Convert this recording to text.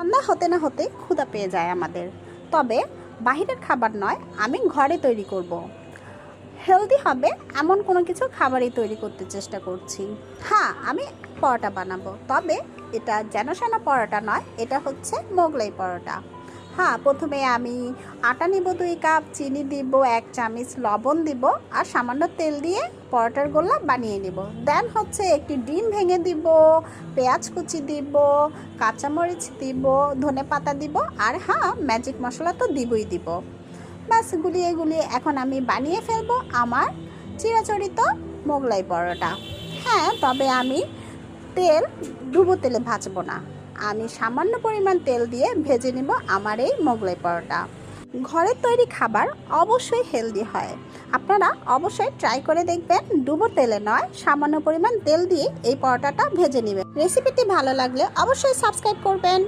সন্ধ্যা হতে না হতে ক্ষুধা পেয়ে যায় আমাদের। তবে বাহিরের খাবার নয়, আমি ঘরে তৈরি করব। হেলদি হবে এমন কোনো কিছু খাবারই তৈরি করতে চেষ্টা করছি। হ্যাঁ, আমি পরোটা বানাবো, তবে এটা যেন সেন পরোটা নয়, এটা হচ্ছে মোগলাই পরোটা। হ্যাঁ, প্রথমে আমি আটা নিব 2 কাপ, চিনি দিব 1 চামচ, লবণ দিব আর সামান্য তেল দিয়ে পরোটার গোলা বানিয়ে নিব। দেন হচ্ছে একটি ডিম ভেঙে দিব, পেঁয়াজ কুচি দিব, কাঁচামরিচ দিব, ধনেপাতা দিব আর হ্যাঁ, ম্যাজিক মশলা তো দিবই দিব। ব্যাস গুলিয়ে গুলিয়ে এখন আমি বানিয়ে ফেলবো আমার চিরাচরিত মোগলাই পরোটা। হ্যাঁ, তবে আমি তেল ডুবো তেলে ভাজবো না, আমি সামান্য পরিমাণ তেল দিয়ে ভেজে নিব আমার এই মোগলাই পরোটা। ঘরের তৈরি খাবার অবশ্যই হেলদি হয়, আপনারা অবশ্যই ট্রাই করে দেখবেন। ডুবো তেলে নয়, সামান্য পরিমাণ তেল দিয়ে এই পরোটাটা ভেজে নেবেন। রেসিপিটি ভালো লাগলে অবশ্যই সাবস্ক্রাইব করবেন।